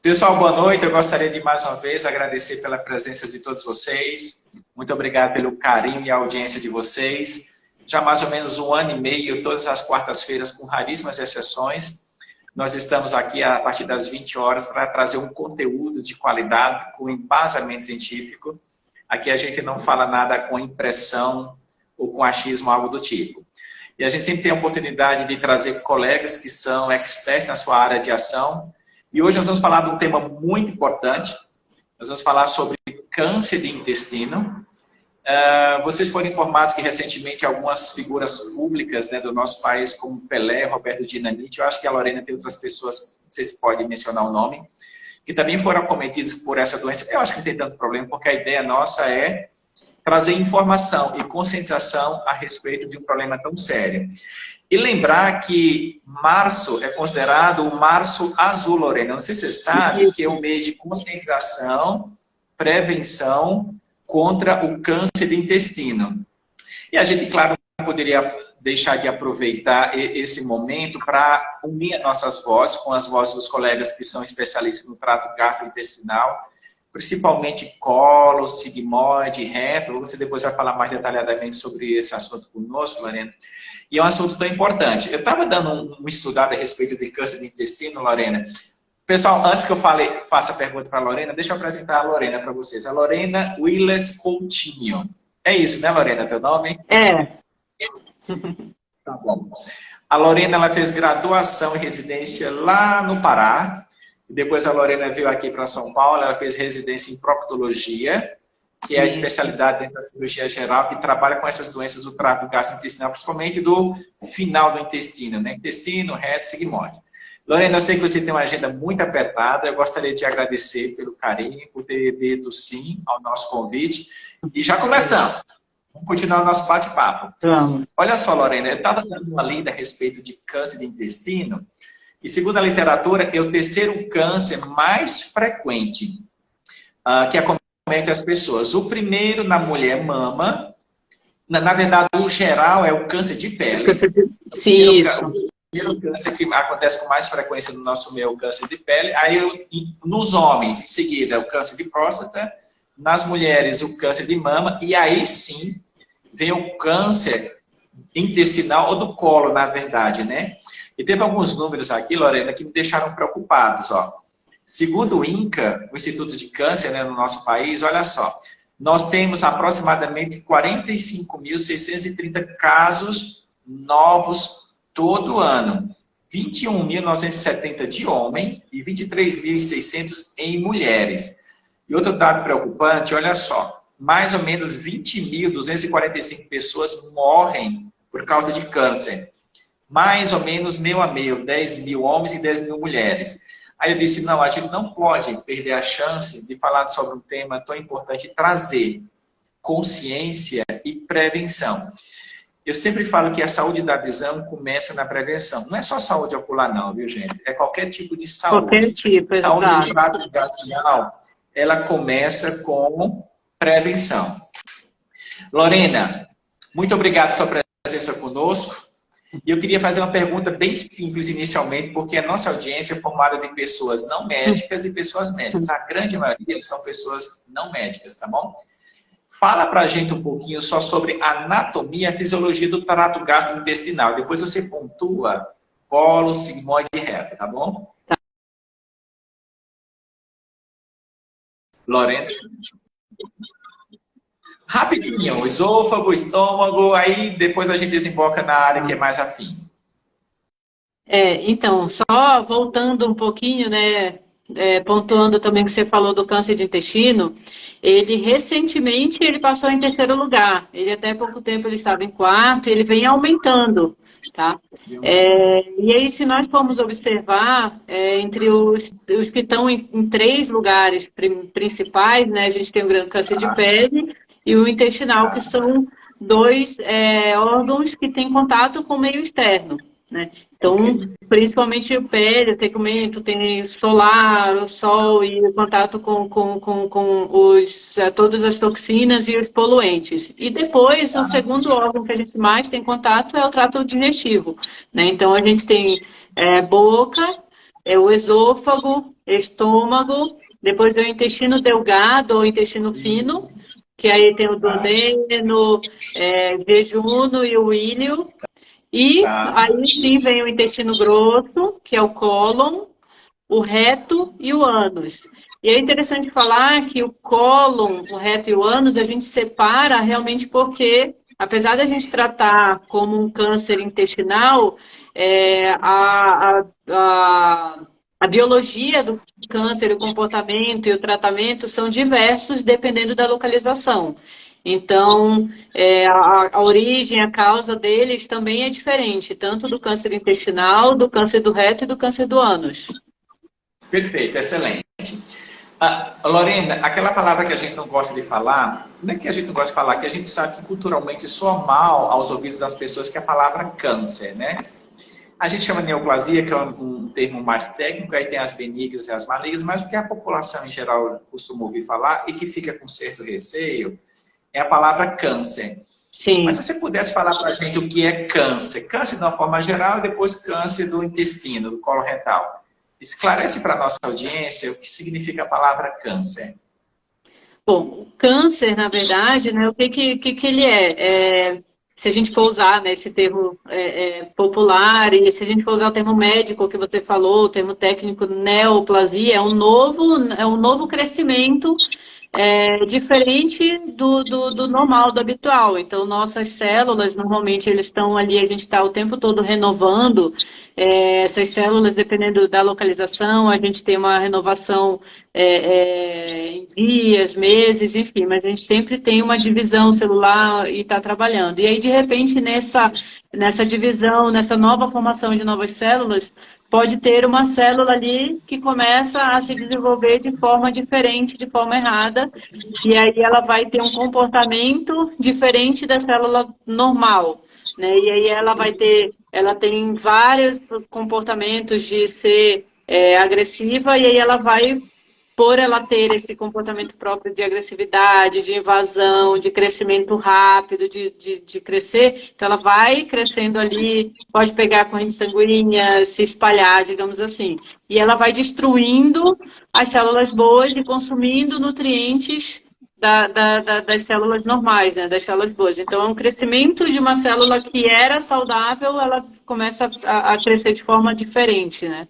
Pessoal, boa noite. Eu gostaria de mais uma vez agradecer pela presença de todos vocês. Muito obrigado pelo carinho e audiência de vocês. Já há mais ou menos 1 ano e meio, todas as quartas-feiras, com raríssimas exceções, nós estamos aqui a partir das 20 horas para trazer um conteúdo de qualidade com embasamento científico. Aqui a gente não fala nada com impressão ou com achismo, algo do tipo. E a gente sempre tem a oportunidade de trazer colegas que são experts na sua área de ação. E hoje nós vamos falar de um tema muito importante. Nós vamos falar sobre câncer de intestino. Vocês foram informados que recentemente algumas figuras públicas, né, do nosso país, como Pelé, Roberto Dinamite, eu acho que a Lorena tem outras pessoas, não sei se pode mencionar o nome, que também foram acometidos por essa doença. Eu acho que não tem tanto problema, porque a ideia nossa é trazer informação e conscientização a respeito de um problema tão sério. E lembrar que março é considerado o março azul, Lorena. Não sei se você sabe que é um mês de conscientização, prevenção contra o câncer de intestino. E a gente, claro, não poderia deixar de aproveitar esse momento para unir as nossas vozes com as vozes dos colegas que são especialistas no trato gastrointestinal, principalmente colo, sigmoide, reto. Você depois vai falar mais detalhadamente sobre esse assunto conosco, Lorena. E é um assunto tão importante. Eu estava dando um estudado a respeito de câncer de intestino, Lorena. Pessoal, antes que eu faça a pergunta para a Lorena, deixa eu apresentar a Lorena para vocês. A Lorena Willes Coutinho. É isso, né, Lorena, teu nome? É. Tá bom. A Lorena, ela fez graduação e residência lá no Pará. Depois a Lorena veio aqui para São Paulo, ela fez residência em proctologia, que é a especialidade dentro da cirurgia geral, que trabalha com essas doenças do trato gastrointestinal, principalmente do final do intestino, né? Intestino, reto, sigmoide. Lorena, eu sei que você tem uma agenda muito apertada, eu gostaria de agradecer pelo carinho, por ter dito sim ao nosso convite. E já começamos. Vamos continuar o nosso bate-papo. Olha só, Lorena, eu estava dando uma lida a respeito de câncer de intestino, e segundo a literatura, é o terceiro câncer mais frequente que acomete as pessoas. O primeiro na mulher mama, na verdade, o geral é o câncer de pele. Sim, isso. O primeiro câncer que acontece com mais frequência no nosso meio é o câncer de pele. Aí, nos homens, em seguida, o câncer de próstata. Nas mulheres, o câncer de mama. E aí, sim, vem o câncer intestinal ou do colo, na verdade, né? E teve alguns números aqui, Lorena, que me deixaram preocupados, ó. Segundo o INCA, o Instituto de Câncer, né, no nosso país, olha só, nós temos aproximadamente 45.630 casos novos todo ano. 21.970 de homem e 23.600 em mulheres. E outro dado preocupante, olha só, mais ou menos 20.245 pessoas morrem por causa de câncer. Mais ou menos meio a meio, 10 mil homens e 10 mil mulheres. Aí eu disse, não, a gente não pode perder a chance de falar sobre um tema tão importante e trazer consciência e prevenção. Eu sempre falo que a saúde da visão começa na prevenção. Não é só saúde ocular não, viu, gente? É qualquer tipo de saúde. Qualquer tipo, saúde exato. do trato intestinal, ela começa com prevenção. Lorena, muito obrigado pela sua presença conosco. E eu queria fazer uma pergunta bem simples inicialmente, porque a nossa audiência é formada de pessoas não médicas e pessoas médicas. A grande maioria são pessoas não médicas, tá bom? Fala pra gente um pouquinho só sobre a anatomia e a fisiologia do trato gastrointestinal. Depois você pontua colo, sigmoide e reto, tá bom? Tá. Lorena? Rapidinho, esôfago, estômago, aí depois a gente desemboca na área que é mais afim. Então, só voltando um pouquinho, né, pontuando também que você falou do câncer de intestino, ele recentemente ele passou em terceiro lugar. Ele até pouco tempo ele estava em quarto, ele vem aumentando, tá? E aí, se nós formos observar, entre os que estão em três lugares principais, né, a gente tem o grande câncer de pele e o intestinal, que são dois órgãos que têm contato com o meio externo, né? Então, principalmente o pele, tem solar, o sol e o contato com todas as toxinas e os poluentes. E depois, o segundo órgão que a gente mais tem contato é o trato digestivo, né? Então, a gente tem boca, é o esôfago, estômago, depois vem o intestino delgado ou intestino fino, que aí tem o duodeno, jejunum e o íleo. E aí sim vem o intestino grosso, que é o cólon, o reto e o ânus. E é interessante falar que o cólon, o reto e o ânus, a gente separa realmente porque, apesar da gente tratar como um câncer intestinal, a biologia do câncer, o comportamento e o tratamento são diversos dependendo da localização. Então, a origem, a causa deles também é diferente, tanto do câncer intestinal, do câncer do reto e do câncer do ânus. Perfeito, excelente. Lorena, aquela palavra que a gente não gosta de falar, não é que a gente não gosta de falar, que a gente sabe que culturalmente soa mal aos ouvidos das pessoas, que é a palavra câncer, né? A gente chama de neoplasia, que é um termo mais técnico, aí tem as benignas e as malignas, mas o que a população em geral costuma ouvir falar e que fica com certo receio é a palavra câncer. Sim. Mas se você pudesse falar para a gente o que é câncer, câncer de uma forma geral e depois câncer do intestino, do colo retal. Esclarece para a nossa audiência o que significa a palavra câncer. Bom, o câncer, na verdade, né, o que ele é? Se a gente for usar, né, esse termo popular, e se a gente for usar o termo médico que você falou, o termo técnico neoplasia, é um novo crescimento diferente do normal, do habitual. Então, nossas células, normalmente, eles estão ali, a gente está o tempo todo renovando essas células, dependendo da localização, a gente tem uma renovação em dias, meses, enfim, mas a gente sempre tem uma divisão celular e está trabalhando. E aí, de repente, nessa divisão, nessa nova formação de novas células, pode ter uma célula ali que começa a se desenvolver de forma diferente, de forma errada, e aí ela vai ter um comportamento diferente da célula normal, né? E aí ela tem vários comportamentos de ser agressiva, e aí ela vai, por ela ter esse comportamento próprio de agressividade, de invasão, de crescimento rápido, de crescer, então ela vai crescendo ali, pode pegar a corrente sanguínea, se espalhar, digamos assim. E ela vai destruindo as células boas e consumindo nutrientes das células normais, né, das células boas. Então, é um crescimento de uma célula que era saudável, ela começa a crescer de forma diferente, né?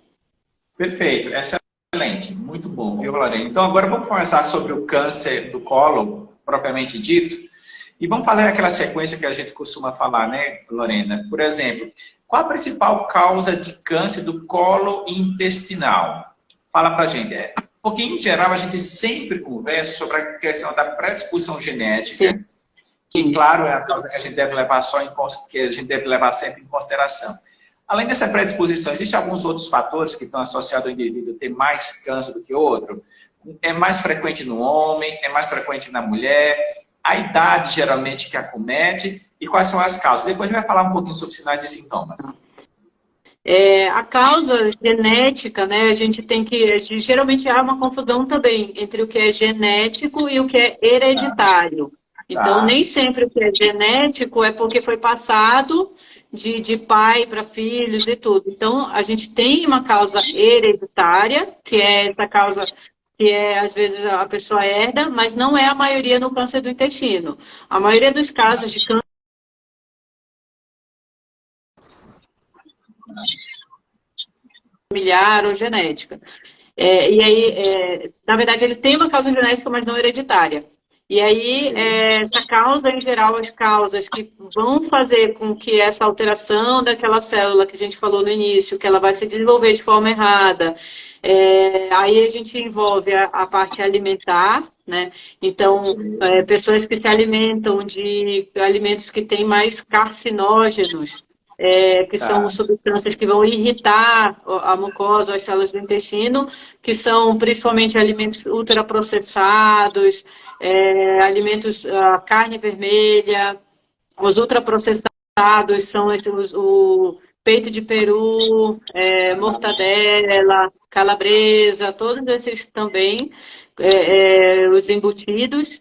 Perfeito, excelente, muito bom, viu, Lorena? Então, agora vamos conversar sobre o câncer do colo, propriamente dito, e vamos falar aquela sequência que a gente costuma falar, né, Lorena? Por exemplo, qual a principal causa de câncer do colo intestinal? Fala pra gente. Porque, em geral, a gente sempre conversa sobre a questão da predisposição genética, sim, que, claro, é a causa que a gente deve levar sempre em consideração. Além dessa predisposição, existem alguns outros fatores que estão associados ao indivíduo ter mais câncer do que outro? É mais frequente no homem, é mais frequente na mulher, a idade geralmente que acomete e quais são as causas? Depois a gente vai falar um pouquinho sobre sinais e sintomas. A causa genética, né, a gente tem que... Geralmente há uma confusão também entre o que é genético e o que é hereditário. Então, nem sempre o que é genético é porque foi passado de pai para filhos e tudo. Então, a gente tem uma causa hereditária, que é essa causa que às vezes a pessoa herda, mas não é a maioria no câncer do intestino. A maioria dos casos de câncer familiar ou genética. E aí, na verdade, ele tem uma causa genética, mas não hereditária. E aí, essa causa, em geral, as causas que vão fazer com que essa alteração daquela célula que a gente falou no início, que ela vai se desenvolver de forma errada, aí a gente envolve a parte alimentar, né? Então, pessoas que se alimentam de alimentos que têm mais carcinógenos, que são substâncias que vão irritar a mucosa, as células do intestino, que são principalmente alimentos ultraprocessados, alimentos, carne vermelha, os ultraprocessados são o peito de peru, mortadela, calabresa, todos esses também, os embutidos.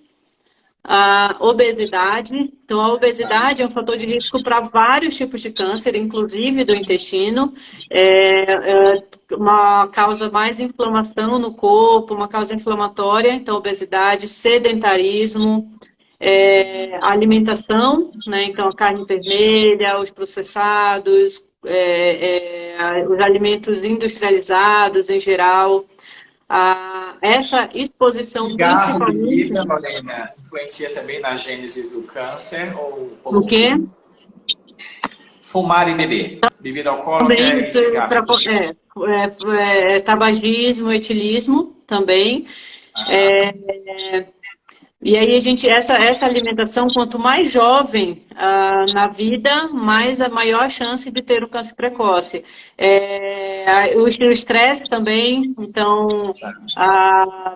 A obesidade. Então, a obesidade é um fator de risco para vários tipos de câncer, inclusive do intestino. É uma causa mais inflamação no corpo, uma causa inflamatória. Então, obesidade, sedentarismo, alimentação, né? Então, a carne vermelha, os processados, os alimentos industrializados em geral. Essa exposição Cigarro, principalmente... bebida, Lorena, influencia também na gênese do câncer? Ou O quê? Fumar e beber. Bebida alcoólica Também, e cigarro. tabagismo, etilismo também. E aí essa alimentação, quanto mais jovem na vida, mais a maior chance de ter o câncer precoce. O estresse também, então,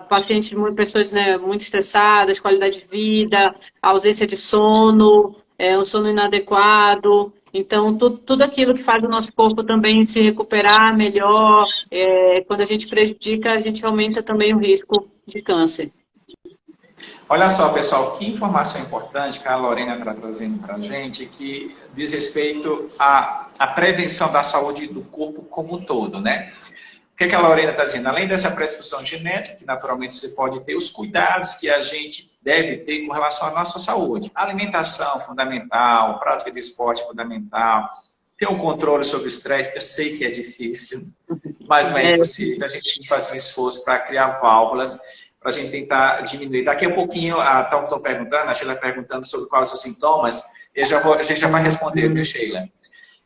pacientes, pessoas, né, muito estressadas, qualidade de vida, ausência de sono, um sono inadequado. Então, tudo aquilo que faz o nosso corpo também se recuperar melhor, quando a gente prejudica, a gente aumenta também o risco de câncer. Olha só, pessoal, que informação importante que a Lorena está trazendo para a gente, que diz respeito à prevenção da saúde do corpo como um todo, né? O que a Lorena está dizendo? Além dessa predisposição genética, que naturalmente você pode ter, os cuidados que a gente deve ter com relação à nossa saúde. A alimentação fundamental, prática de esporte fundamental, ter um controle sobre o estresse, eu sei que é difícil, mas não é impossível. A gente tem que fazer um esforço para criar válvulas, para a gente tentar diminuir. Daqui a pouquinho, estão perguntando, a Sheila perguntando sobre quais os sintomas, a gente já vai responder, viu, Sheila?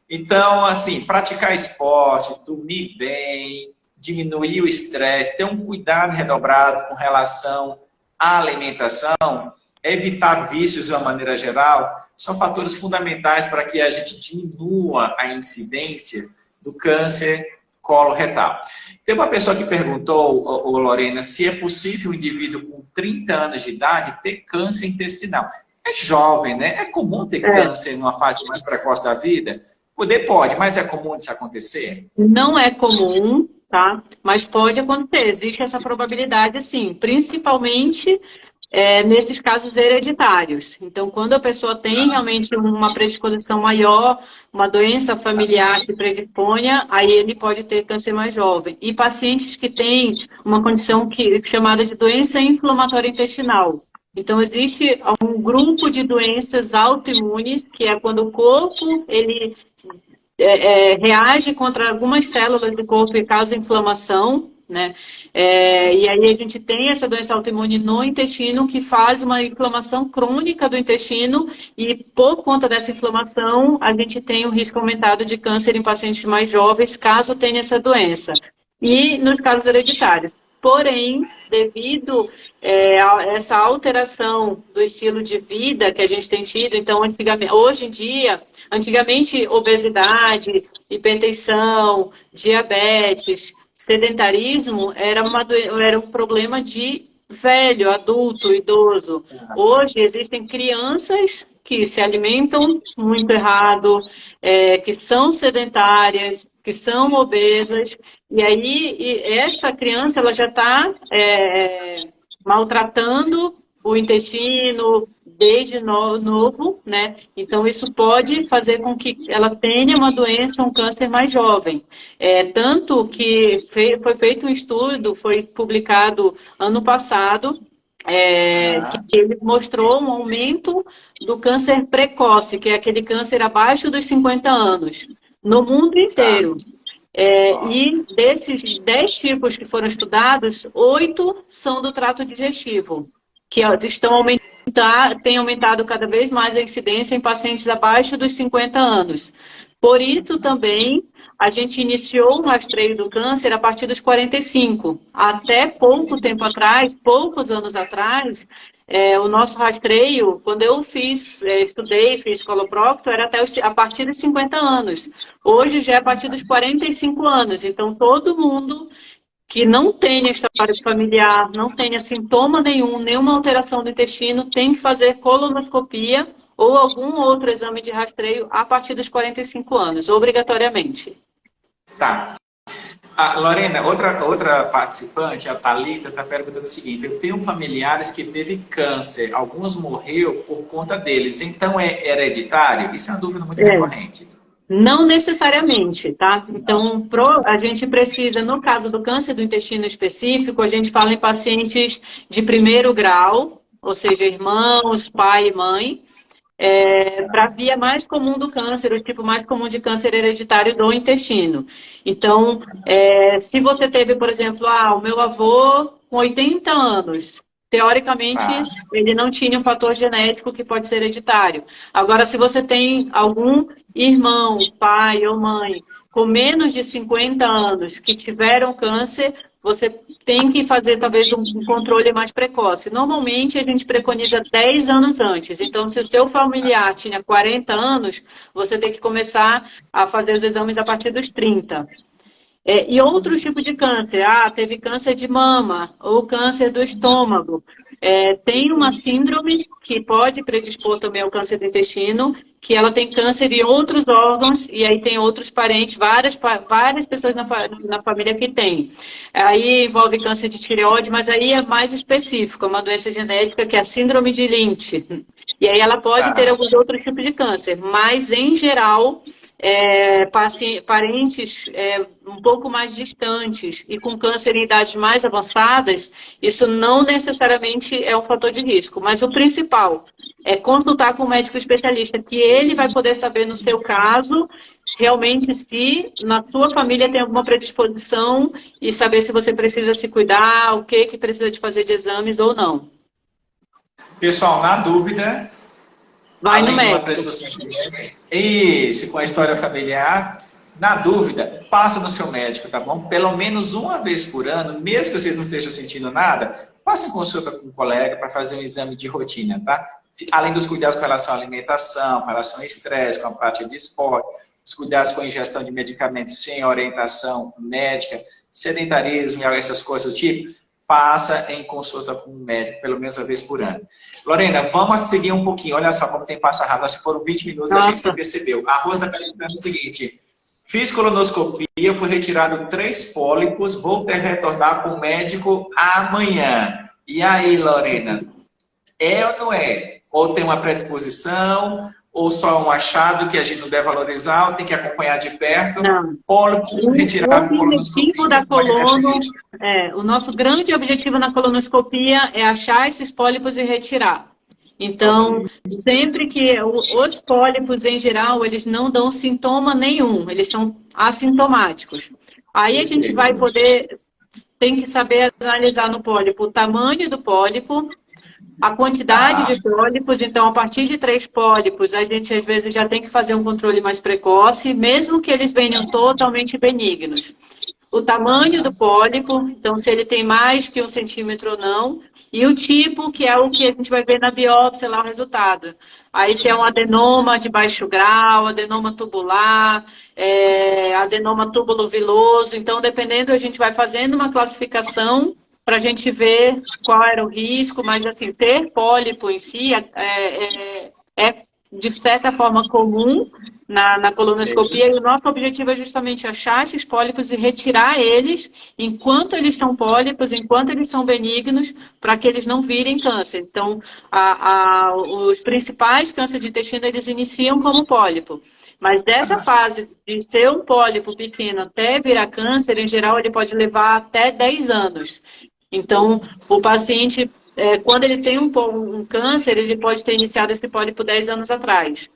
Então, assim, praticar esporte, dormir bem, diminuir o estresse, ter um cuidado redobrado com relação à alimentação, evitar vícios de uma maneira geral, são fatores fundamentais para que a gente diminua a incidência do câncer coloretal. Tem uma pessoa que perguntou, Lorena, se é possível um indivíduo com 30 anos de idade ter câncer intestinal. É jovem, né? É comum ter câncer numa fase mais precoce da vida? Pode, mas é comum isso acontecer? Não é comum, tá? Mas pode acontecer. Existe essa probabilidade, sim. Principalmente nesses casos hereditários. Então, quando a pessoa tem realmente uma predisposição maior, uma doença familiar que predisponha, aí ele pode ter câncer mais jovem. E pacientes que têm uma condição chamada de doença inflamatória intestinal. Então, existe um grupo de doenças autoimunes, que é quando o corpo ele reage contra algumas células do corpo e causa inflamação, né? E aí a gente tem essa doença autoimune no intestino que faz uma inflamação crônica do intestino e por conta dessa inflamação a gente tem um risco aumentado de câncer em pacientes mais jovens caso tenha essa doença. E nos casos hereditários. Porém, devido a essa alteração do estilo de vida que a gente tem tido, então, antigamente, obesidade, hipertensão, diabetes, sedentarismo era um problema de velho, adulto, idoso. Hoje existem crianças que se alimentam muito errado, que são sedentárias, que são obesas, e aí essa criança ela já está maltratando o intestino desde novo, né? Então isso pode fazer com que ela tenha uma doença, um câncer mais jovem. Tanto que foi feito um estudo, foi publicado ano passado, que ele mostrou um aumento do câncer precoce, que é aquele câncer abaixo dos 50 anos, no mundo inteiro. E desses 10 tipos que foram estudados, 8 são do trato digestivo, que tem aumentado cada vez mais a incidência em pacientes abaixo dos 50 anos. Por isso também a gente iniciou o rastreio do câncer a partir dos 45. Até pouco tempo atrás, poucos anos atrás, o nosso rastreio, quando eu estudei, fiz coloprocto, era a partir dos 50 anos. Hoje já é a partir dos 45 anos. Então todo mundo que não tenha história familiar, não tenha sintoma nenhuma alteração do intestino, tem que fazer colonoscopia ou algum outro exame de rastreio a partir dos 45 anos, obrigatoriamente. Tá. Lorena, outra participante, a Thalita, está perguntando o seguinte: eu tenho familiares que teve câncer, alguns morreu por conta deles, então é hereditário? Isso é uma dúvida muito recorrente. Não necessariamente, tá? Então, a gente precisa, no caso do câncer do intestino específico, a gente fala em pacientes de primeiro grau, ou seja, irmãos, pai e mãe, para a via mais comum do câncer, o tipo mais comum de câncer hereditário do intestino. Então, se você teve, por exemplo, o meu avô com 80 anos, teoricamente, ele não tinha um fator genético que pode ser hereditário. Agora, se você tem algum irmão, pai ou mãe com menos de 50 anos que tiveram câncer, você tem que fazer talvez um controle mais precoce. Normalmente a gente preconiza 10 anos antes. Então, se o seu familiar tinha 40 anos, você tem que começar a fazer os exames a partir dos 30. E outros tipos de câncer. Teve câncer de mama ou câncer do estômago. Tem uma síndrome que pode predispor também ao câncer do intestino, que ela tem câncer em outros órgãos, e aí tem outros parentes, várias pessoas na família que tem. Aí envolve câncer de tireoide, mas aí é mais específico, é uma doença genética que é a síndrome de Lynch. E aí ela pode ter alguns outros tipos de câncer, mas em geral, parentes um pouco mais distantes e com câncer em idades mais avançadas, isso não necessariamente é um fator de risco, mas o principal é consultar com um médico especialista, que ele vai poder saber no seu caso, realmente se na sua família tem alguma predisposição e saber se você precisa se cuidar, o que precisa de fazer de exames ou não. Pessoal, na dúvida, vai no médico. Isso, com a história familiar. Na dúvida, passa no seu médico, tá bom? Pelo menos uma vez por ano, mesmo que vocês não estejam sentindo nada, passe em consulta com um colega para fazer um exame de rotina, tá? Além dos cuidados com relação à alimentação, com relação ao estresse, com a prática de esporte, os cuidados com a ingestão de medicamentos sem orientação médica, sedentarismo e essas coisas do tipo, passa em consulta com um médico, pelo menos uma vez por ano. Lorena, vamos seguir um pouquinho. Olha só como tem passa rápido. Nós foram 20 minutos, a gente não percebeu. A Rosa está perguntando o seguinte: fiz colonoscopia, foi retirado 3 pólipos, vou retornar com o médico amanhã. E aí, Lorena, é ou não é? Ou tem uma predisposição, ou só um achado que a gente não deve valorizar, ou tem que acompanhar de perto? Não. Pólipos retirados com colonoscopia. O nosso grande objetivo na colonoscopia é achar esses pólipos e retirar. Então, sempre que os pólipos, em geral, eles não dão sintoma nenhum, eles são assintomáticos. Aí a gente vai tem que saber analisar no pólipo o tamanho do pólipo, a quantidade de pólipos. Então, a partir de 3 pólipos, a gente às vezes já tem que fazer um controle mais precoce, mesmo que eles venham totalmente benignos. O tamanho do pólipo, então se ele tem mais que 1 centímetro ou não, e o tipo, que é o que a gente vai ver na biópsia lá o resultado. Aí se é um adenoma de baixo grau, adenoma tubular, adenoma túbulo-viloso. Então, dependendo, a gente vai fazendo uma classificação para a gente ver qual era o risco, mas assim, ter pólipo em si é de certa forma comum na colonoscopia, e o nosso objetivo é justamente achar esses pólipos e retirar eles enquanto eles são pólipos, enquanto eles são benignos, para que eles não virem câncer. Então, os principais cânceres de intestino, eles iniciam como pólipo. Mas dessa fase de ser um pólipo pequeno até virar câncer, em geral, ele pode levar até 10 anos. Então, o paciente, quando ele tem um câncer, ele pode ter iniciado esse pólipo 10 anos atrás.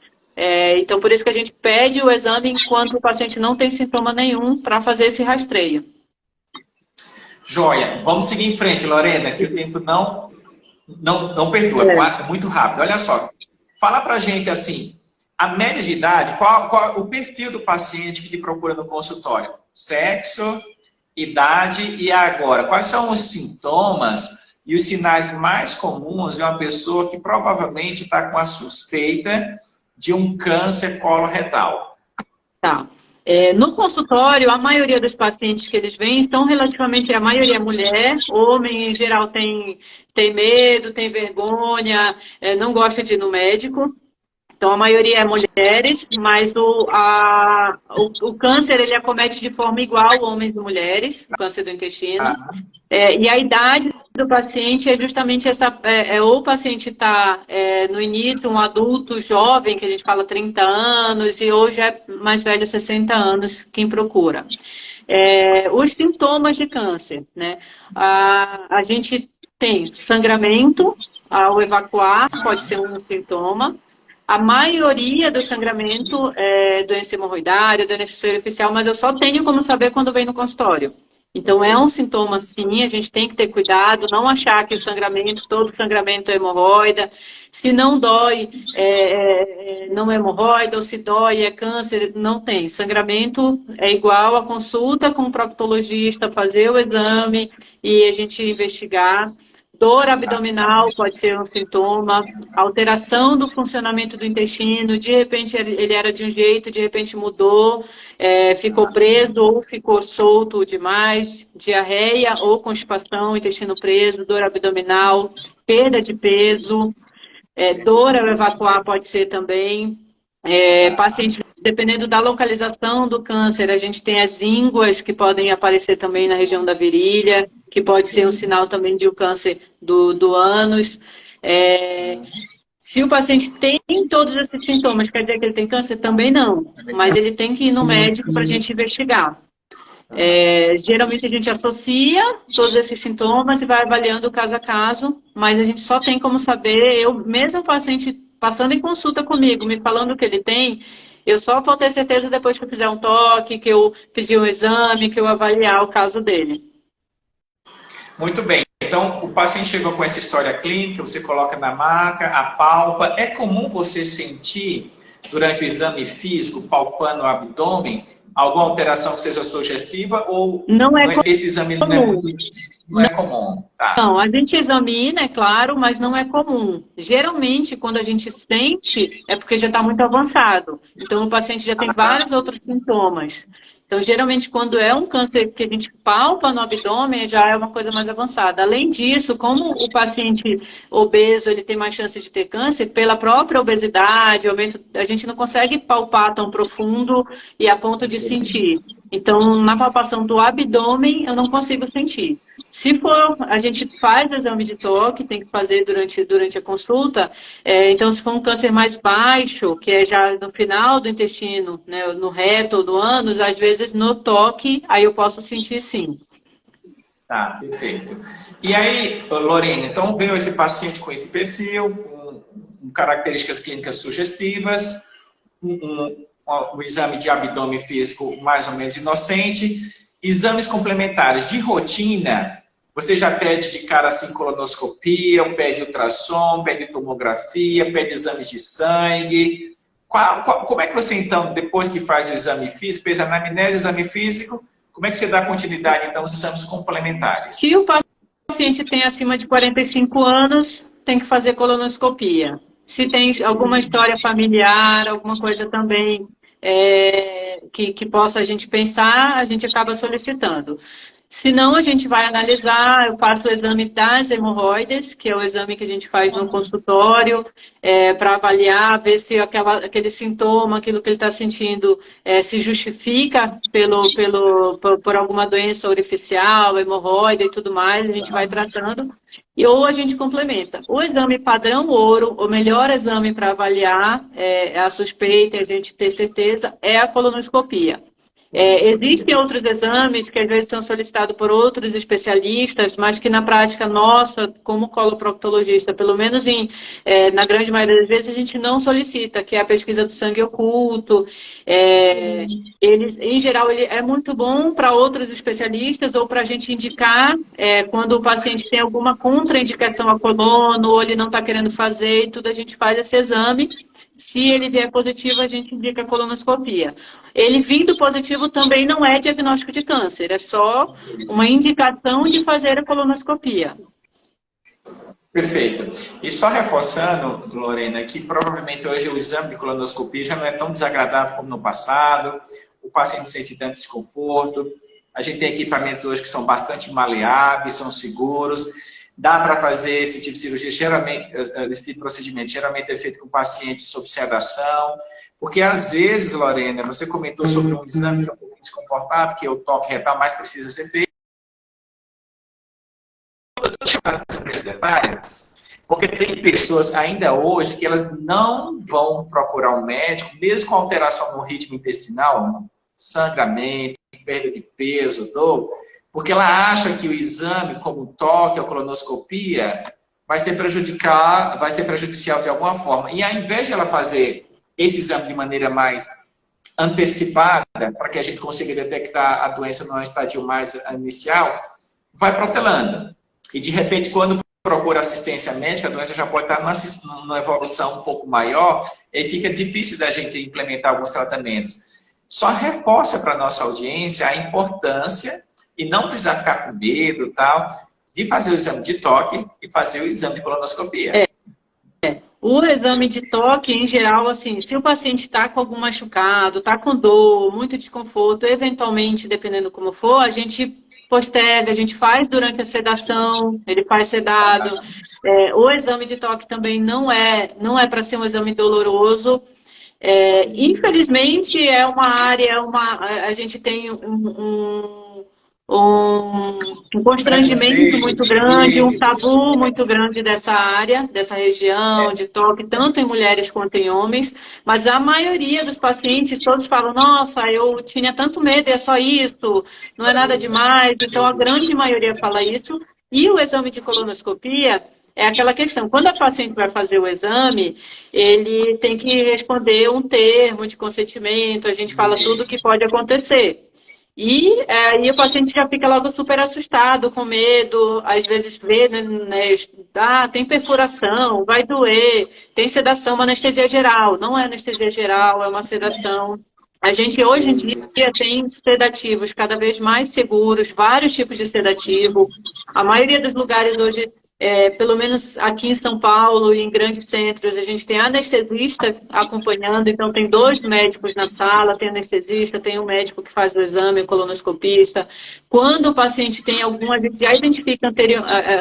Então, por isso que a gente pede o exame enquanto o paciente não tem sintoma nenhum para fazer esse rastreio. Joia. Vamos seguir em frente, Lorena, que o tempo não perdoa, muito rápido. Olha só, fala pra gente assim, a média de idade, qual o perfil do paciente que te procura no consultório? Sexo, idade e agora? Quais são os sintomas e os sinais mais comuns de uma pessoa que provavelmente está com a suspeita de um câncer coloretal? Tá. No consultório, a maioria dos pacientes que eles vêm estão relativamente, a maioria é mulher, homem em geral tem medo, tem vergonha, não gosta de ir no médico. Então, a maioria é mulheres, mas o câncer ele acomete de forma igual homens e mulheres, o câncer do intestino. E a idade do paciente é justamente essa, ou o paciente está no início, um adulto jovem, que a gente fala 30 anos, e hoje é mais velho, 60 anos, quem procura. Os sintomas de câncer, né? A gente tem sangramento ao evacuar, pode ser um sintoma. A maioria do sangramento é doença hemorroidária, doença superficial, mas eu só tenho como saber quando vem no consultório. Então, é um sintoma, sim, a gente tem que ter cuidado, não achar que o sangramento, todo sangramento é hemorroida. Se não dói, não é hemorroida, ou se dói, é câncer, não tem. Sangramento é igual a consulta com o proctologista, fazer o exame e a gente investigar. Dor abdominal pode ser um sintoma, alteração do funcionamento do intestino, de repente ele era de um jeito, de repente mudou, ficou preso ou ficou solto demais, diarreia ou constipação, intestino preso, dor abdominal, perda de peso, dor ao evacuar pode ser também. Paciente, dependendo da localização do câncer, a gente tem as ínguas que podem aparecer também na região da virilha, que pode ser um sinal também de um câncer do ânus. Se o paciente tem todos esses sintomas, quer dizer que ele tem câncer? Também não, mas ele tem que ir no médico para a gente investigar. Geralmente a gente associa todos esses sintomas e vai avaliando caso a caso, mas a gente só tem como saber, mesmo o paciente passando em consulta comigo, me falando o que ele tem, eu só vou ter certeza depois que eu fizer um toque, que eu pedir um exame, que eu avaliar o caso dele. Muito bem. Então, o paciente chegou com essa história clínica, você coloca na maca, apalpa. É comum você sentir, durante o exame físico, palpando o abdômen, alguma alteração que seja sugestiva ou esse exame não é comum? Tá. Não, a gente examina, é claro, mas não é comum. Geralmente, quando a gente sente, é porque já está muito avançado. Então, o paciente já tem vários outros sintomas. Então, geralmente, quando é um câncer que a gente palpa no abdômen, já é uma coisa mais avançada. Além disso, como o paciente obeso ele tem mais chance de ter câncer, pela própria obesidade, aumento, a gente não consegue palpar tão profundo e a ponto de sentir. Então, na palpação do abdômen, eu não consigo sentir. Se for, a gente faz o exame de toque, tem que fazer durante a consulta. Então, se for um câncer mais baixo, que é já no final do intestino, né, no reto ou do ânus, às vezes no toque, aí eu posso sentir sim. Tá, perfeito. E aí, Lorena, então veio esse paciente com esse perfil, com características clínicas sugestivas, um exame de abdômen físico mais ou menos inocente, exames complementares de rotina. Você já pede de cara assim colonoscopia, pede ultrassom, pede tomografia, pede exame de sangue. Como é que você, então, depois que faz o exame físico, fez a anamnese, exame físico, como é que você dá continuidade, então, aos exames complementares? Se o paciente tem acima de 45 anos, tem que fazer colonoscopia. Se tem alguma história familiar, alguma coisa também que possa a gente pensar, a gente acaba solicitando. Se não, a gente vai analisar, eu faço o exame das hemorroides, que é o exame que a gente faz no consultório, para avaliar, ver se aquele sintoma, aquilo que ele está sentindo, se justifica por alguma doença orificial, hemorroide e tudo mais, a gente vai tratando, ou a gente complementa. O exame padrão ouro, o melhor exame para avaliar a suspeita e a gente ter certeza, é a colonoscopia. Existem outros exames que às vezes são solicitados por outros especialistas, mas que na prática nossa, como coloproctologista, pelo menos na grande maioria das vezes, a gente não solicita, que é a pesquisa do sangue oculto. Em geral, ele é muito bom para outros especialistas ou para a gente indicar quando o paciente tem alguma contraindicação à colono ou ele não está querendo fazer e tudo, a gente faz esse exame. Se ele vier positivo, a gente indica a colonoscopia. Ele vindo positivo também não é diagnóstico de câncer, é só uma indicação de fazer a colonoscopia. Perfeito. E só reforçando, Lorena, que provavelmente hoje o exame de colonoscopia já não é tão desagradável como no passado, o paciente não sente tanto desconforto, a gente tem equipamentos hoje que são bastante maleáveis, são seguros. Dá para fazer esse tipo de cirurgia, geralmente, esse tipo de procedimento geralmente é feito com pacientes sob sedação, porque às vezes, Lorena, você comentou sobre um exame que é um pouco desconfortável, que é o toque retal, mas precisa ser feito. Eu estou chamando esse detalhe, porque tem pessoas ainda hoje que elas não vão procurar um médico, mesmo com alteração no ritmo intestinal, sangramento, perda de peso, dor, porque ela acha que o exame, como o toque ou colonoscopia, vai ser prejudicial de alguma forma. E ao invés de ela fazer esse exame de maneira mais antecipada, para que a gente consiga detectar a doença num estádio mais inicial, vai protelando. E de repente, quando procura assistência médica, a doença já pode estar numa evolução um pouco maior, e fica difícil da gente implementar alguns tratamentos. Só reforça para a nossa audiência a importância, e não precisar ficar com medo, tal, de fazer o exame de toque e fazer o exame de colonoscopia. O exame de toque, em geral, assim, se o paciente está com algum machucado, está com dor, muito desconforto, eventualmente, dependendo como for, a gente posterga, a gente faz durante a sedação, ele faz sedado. O exame de toque também não é para ser um exame doloroso. Infelizmente, é uma área, a gente tem um constrangimento muito grande, um tabu muito grande dessa área, dessa região de toque, tanto em mulheres quanto em homens, mas a maioria dos pacientes, todos falam, nossa, eu tinha tanto medo, é só isso, não é nada demais, então a grande maioria fala isso, e o exame de colonoscopia é aquela questão, quando a paciente vai fazer o exame, ele tem que responder um termo de consentimento, a gente fala tudo o que pode acontecer. E aí o paciente já fica logo super assustado, com medo, às vezes vê, né, tem perfuração, vai doer, tem sedação, uma anestesia geral. Não é anestesia geral, é uma sedação. A gente hoje em dia tem sedativos cada vez mais seguros, vários tipos de sedativo. A maioria dos lugares hoje, pelo menos aqui em São Paulo e em grandes centros, a gente tem anestesista acompanhando, então tem 2 médicos na sala, tem anestesista, tem um médico que faz o exame, o colonoscopista. Quando o paciente tem algum, a gente já identifica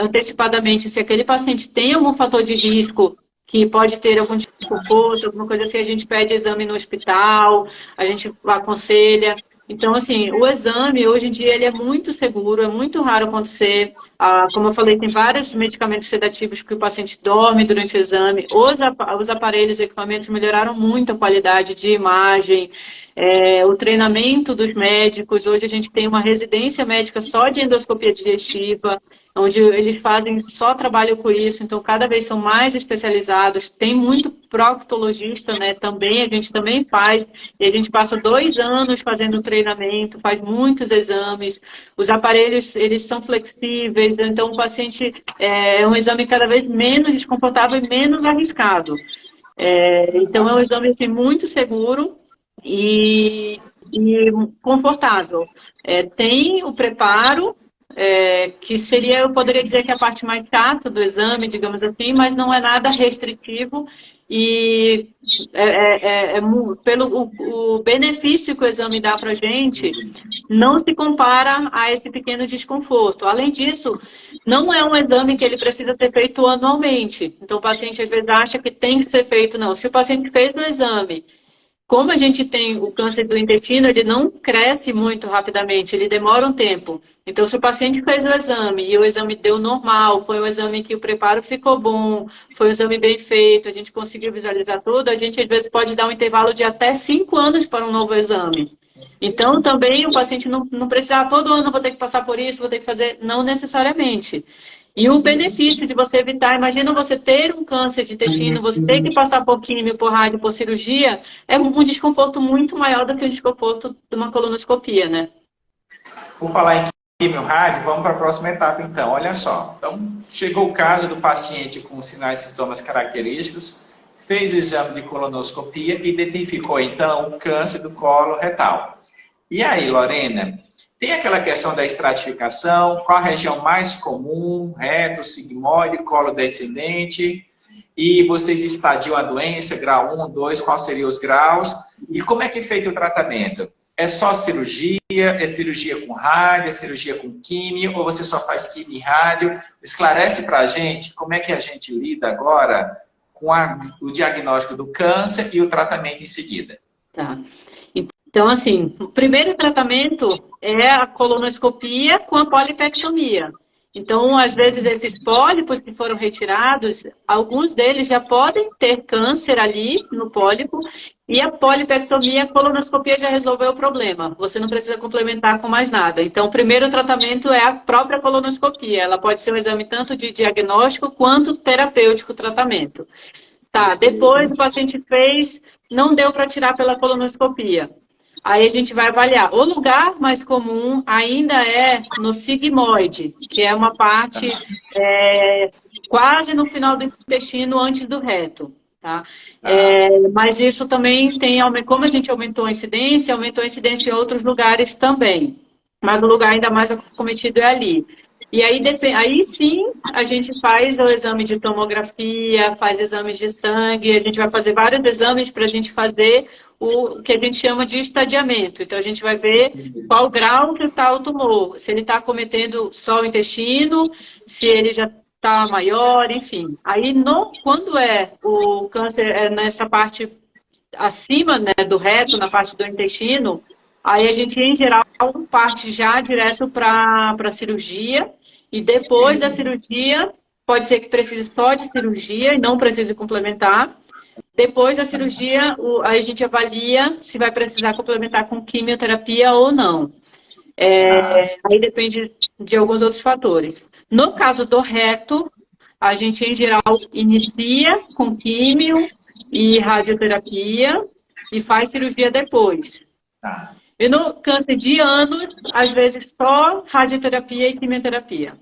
antecipadamente se aquele paciente tem algum fator de risco, que pode ter algum desconforto, alguma coisa assim, a gente pede exame no hospital, a gente aconselha. Então, assim, o exame, hoje em dia, ele é muito seguro, é muito raro acontecer. Como eu falei, tem vários medicamentos sedativos que o paciente dorme durante o exame. Os aparelhos e equipamentos melhoraram muito a qualidade de imagem, o treinamento dos médicos. Hoje a gente tem uma residência médica só de endoscopia digestiva, onde eles fazem só trabalho com isso, então cada vez são mais especializados. Tem muito proctologista, né? Também, a gente também faz, e a gente passa 2 anos fazendo treinamento, faz muitos exames. Os aparelhos, eles são flexíveis, então o paciente é um exame cada vez menos desconfortável e menos arriscado. Então é um exame assim, muito seguro e confortável. Tem o preparo, que seria, eu poderia dizer que é a parte mais chata do exame, digamos assim, mas não é nada restritivo e pelo o benefício que o exame dá para a gente, não se compara a esse pequeno desconforto. Além disso, não é um exame que ele precisa ser feito anualmente. Então, o paciente às vezes acha que tem que ser feito, não. Se o paciente fez o exame, como a gente tem o câncer do intestino, ele não cresce muito rapidamente, ele demora um tempo. Então, se o paciente fez o exame e o exame deu normal, foi um exame que o preparo ficou bom, foi um exame bem feito, a gente conseguiu visualizar tudo, a gente às vezes pode dar um intervalo de até 5 anos para um novo exame. Então, também o paciente não precisa, todo ano vou ter que passar por isso, vou ter que fazer, não necessariamente. E o benefício de você evitar, imagina você ter um câncer de intestino, você ter que passar por químio, por rádio, por cirurgia, é um desconforto muito maior do que o desconforto de uma colonoscopia, né? Por falar em químio, rádio, vamos para a próxima etapa então. Olha só, então chegou o caso do paciente com sinais e sintomas característicos, fez o exame de colonoscopia e identificou então o câncer do colo retal. E aí, Lorena, tem aquela questão da estratificação, qual a região mais comum, reto, sigmoide, colo descendente, e vocês estadiam a doença, grau 1, 2, quais seriam os graus, e como é que é feito o tratamento? É só cirurgia? É cirurgia com rádio? É cirurgia com químio? Ou você só faz químio e rádio? Esclarece para a gente como é que a gente lida agora com o diagnóstico do câncer e o tratamento em seguida. Tá. Então, assim, o primeiro tratamento é a colonoscopia com a polipectomia. Então, às vezes, esses pólipos que foram retirados, alguns deles já podem ter câncer ali no pólipo, e a polipectomia, a colonoscopia já resolveu o problema. Você não precisa complementar com mais nada. Então, o primeiro tratamento é a própria colonoscopia. Ela pode ser um exame tanto de diagnóstico quanto terapêutico tratamento. Tá, depois o paciente fez, não deu para tirar pela colonoscopia. Aí a gente vai avaliar. O lugar mais comum ainda é no sigmoide, que é uma parte quase no final do intestino, antes do reto. Tá? Mas isso também tem, como a gente aumentou a incidência em outros lugares também. Mas o lugar ainda mais acometido é ali. E aí sim a gente faz o exame de tomografia, faz exames de sangue, a gente vai fazer vários exames para a gente fazer o que a gente chama de estadiamento. Então a gente vai ver qual grau que está o tumor, se ele está acometendo só o intestino, se ele já está maior, enfim. Aí quando o câncer nessa parte acima, né, do reto, na parte do intestino, aí a gente, em geral, parte já direto para a cirurgia. E depois da cirurgia, pode ser que precise só de cirurgia e não precise complementar. Depois da cirurgia, aí a gente avalia se vai precisar complementar com quimioterapia ou não. Aí depende de alguns outros fatores. No caso do reto, a gente, em geral, inicia com químio e radioterapia e faz cirurgia depois. E no câncer de ano, às vezes só radioterapia e quimioterapia.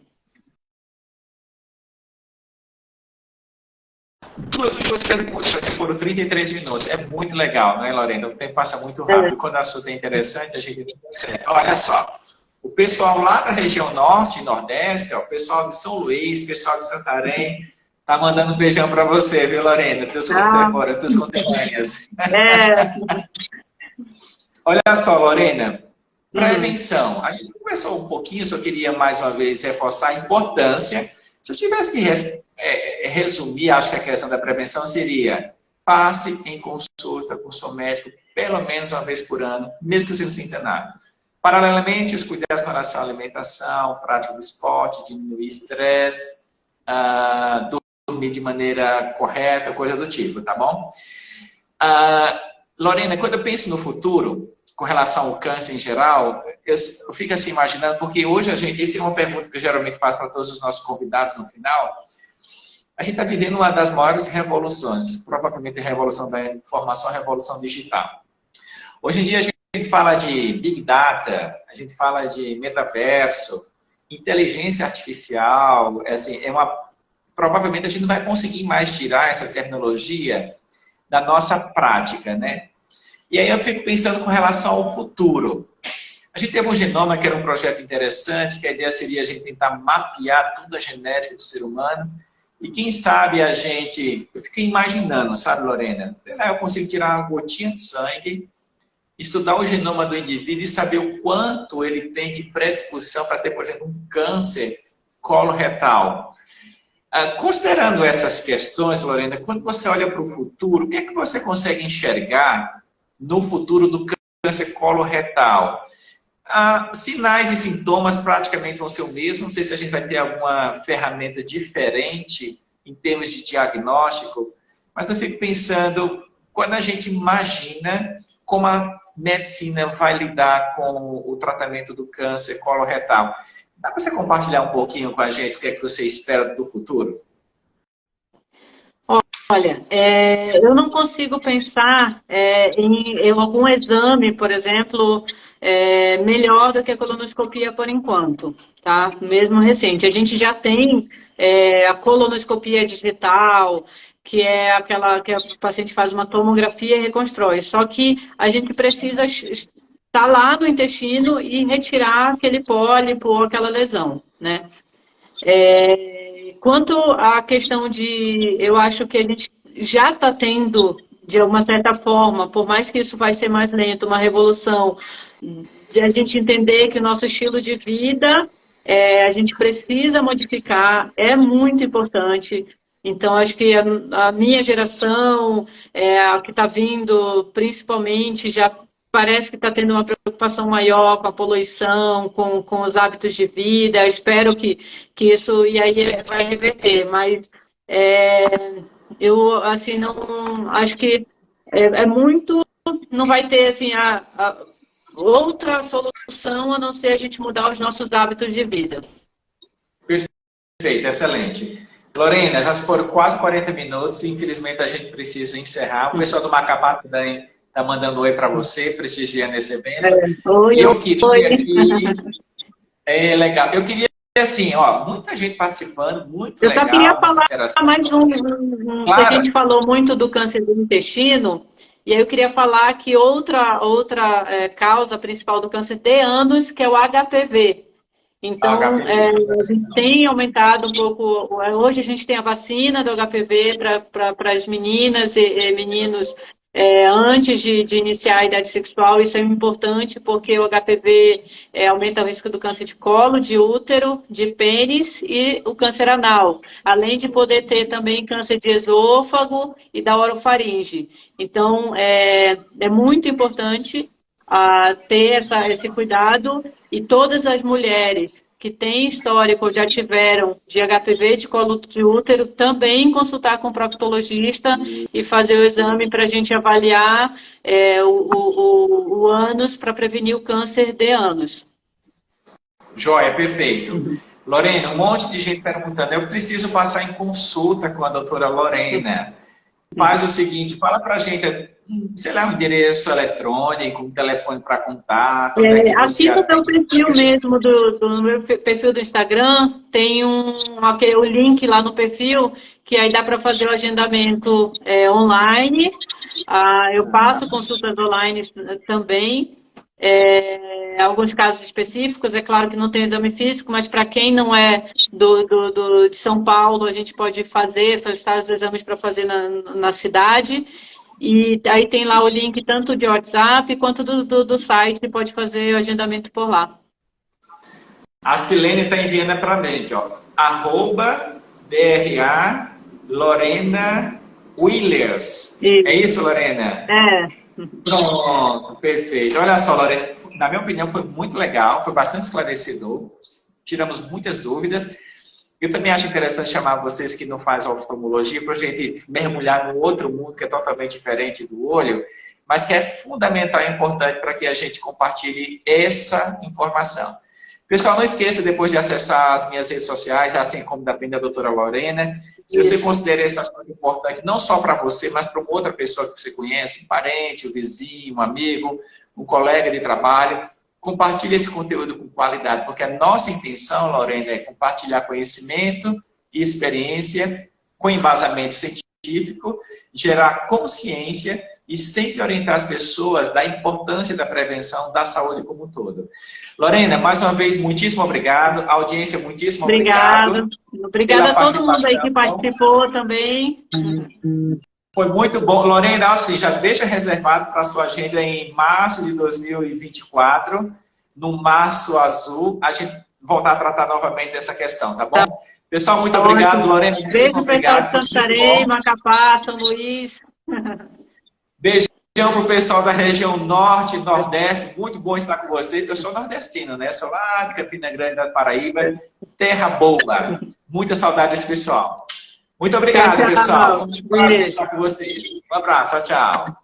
Duas perguntas, foram 33 minutos. É muito legal, não é, Lorena? O tempo passa muito rápido. Quando o assunto é interessante, a gente não consegue. Olha só, o pessoal lá da região norte e nordeste, o pessoal de São Luís, o pessoal de Santarém, tá mandando um beijão para você, viu, Lorena? Teus contemporâneas. Olha só, Lorena, prevenção. A gente conversou um pouquinho, só queria mais uma vez reforçar a importância. Se eu tivesse que resumir, acho que a questão da prevenção seria: passe em consulta com o seu médico pelo menos uma vez por ano, mesmo que você não sinta nada. Paralelamente, os cuidados com relação à alimentação, prática do esporte, diminuir estresse, dormir de maneira correta, coisa do tipo, tá bom? Lorena, quando eu penso no futuro, com relação ao câncer em geral, eu fico assim imaginando, porque hoje essa é uma pergunta que eu geralmente faço para todos os nossos convidados no final. A gente está vivendo uma das maiores revoluções, provavelmente a revolução da informação, a revolução digital. Hoje em dia a gente fala de Big Data, a gente fala de metaverso, inteligência artificial, assim, provavelmente a gente não vai conseguir mais tirar essa tecnologia da nossa prática, né? E aí eu fico pensando com relação ao futuro. A gente teve um genoma que era um projeto interessante, que a ideia seria a gente tentar mapear toda a genética do ser humano. E quem sabe eu fiquei imaginando, sabe, Lorena? Sei lá, eu consigo tirar uma gotinha de sangue, estudar o genoma do indivíduo e saber o quanto ele tem de predisposição para ter, por exemplo, um câncer coloretal. Considerando essas questões, Lorena, quando você olha para o futuro, o que é que você consegue enxergar no futuro do câncer coloretal? Sinais e sintomas praticamente vão ser o mesmo. Não sei se a gente vai ter alguma ferramenta diferente em termos de diagnóstico, mas eu fico pensando, quando a gente imagina como a medicina vai lidar com o tratamento do câncer coloretal. Dá para você compartilhar um pouquinho com a gente o que é que você espera do futuro? Olha, eu não consigo pensar em algum exame, por exemplo, melhor do que a colonoscopia por enquanto, tá? Mesmo recente. A gente já tem a colonoscopia digital, que é aquela que o paciente faz uma tomografia e reconstrói. Só que a gente precisa estar lá no intestino e retirar aquele pólipo ou aquela lesão, né? Quanto à questão eu acho que a gente já está tendo de uma certa forma, por mais que isso vai ser mais lento, uma revolução, de a gente entender que o nosso estilo de vida, a gente precisa modificar, é muito importante. Então, acho que a minha geração, a que está vindo, principalmente, já parece que está tendo uma preocupação maior com a poluição, com os hábitos de vida. Eu espero que isso e aí vai reverter, mas eu assim não acho que é muito, não vai ter assim outra solução a não ser a gente mudar os nossos hábitos de vida. Perfeito, excelente. Lorena, já se foram quase 40 minutos e infelizmente a gente precisa encerrar. O pessoal do Macapá também está mandando oi para você, prestigiando esse evento. Oi, eu queria legal. Eu queria assim, ó, muita gente participando, muito legal. Eu só queria falar mais claro. Que a gente falou muito do câncer do intestino, e aí eu queria falar que outra causa principal do câncer de ânus, que é o HPV. Então, a gente tem aumentado um pouco. Hoje a gente tem a vacina do HPV para as meninas e meninos antes de iniciar a idade sexual. Isso é importante porque o HPV aumenta o risco do câncer de colo, de útero, de pênis e o câncer anal. Além de poder ter também câncer de esôfago e da orofaringe. Então, é muito importante ter esse cuidado, e todas as mulheres que têm histórico ou já tiveram de HPV de colo de útero também consultar com o proctologista e fazer o exame para a gente avaliar o ânus para prevenir o câncer de ânus. Joia, perfeito. Lorena, um monte de gente perguntando, eu preciso passar em consulta com a doutora Lorena. Faz o seguinte, fala para a gente, sei lá, um endereço eletrônico, um telefone para contato. Aqui no meu perfil mesmo, no meu perfil do Instagram, tem o link lá no perfil, que aí dá para fazer o agendamento online. Eu faço consultas online também. Alguns casos específicos, é claro que não tem exame físico, mas para quem não é de São Paulo, a gente pode solicitar os exames para fazer na cidade. E aí tem lá o link tanto de WhatsApp quanto do site, você pode fazer o agendamento por lá. A Silene está enviando para a gente, ó, @DRA Lorena Willers. É isso, Lorena? Pronto, perfeito. Olha só, Lorena, na minha opinião foi muito legal, foi bastante esclarecedor, tiramos muitas dúvidas. Eu também acho interessante chamar vocês que não fazem oftalmologia para a gente mergulhar no outro mundo que é totalmente diferente do olho, mas que é fundamental e importante para que a gente compartilhe essa informação. Pessoal, não esqueça depois de acessar as minhas redes sociais, assim como também da doutora Lorena. Se você considera esse assunto importante, não só para você, mas para uma outra pessoa que você conhece, um parente, um vizinho, um amigo, um colega de trabalho, compartilhe esse conteúdo com qualidade, porque a nossa intenção, Lorena, é compartilhar conhecimento e experiência com embasamento científico, gerar consciência e sempre orientar as pessoas da importância da prevenção da saúde como um todo. Lorena, mais uma vez, muitíssimo obrigado. A audiência, muitíssimo obrigado. Obrigada a todo mundo aí que participou também. Foi muito bom. Lorena, assim, já deixa reservado para a sua agenda em março de 2024, no Março Azul, a gente voltar a tratar novamente dessa questão, tá bom? Pessoal, muito obrigado, Lorena. Beijo, pessoal de Santarém, Macapá, São Luís. Beijão para o pessoal da região Norte e Nordeste. Muito bom estar com vocês. Eu sou nordestino, né? Sou lá de Campina Grande, da Paraíba. Terra boa. Muita saudade desse pessoal. Muito obrigado, pessoal. Foi um prazer estar com vocês. Um abraço. Tchau, tchau.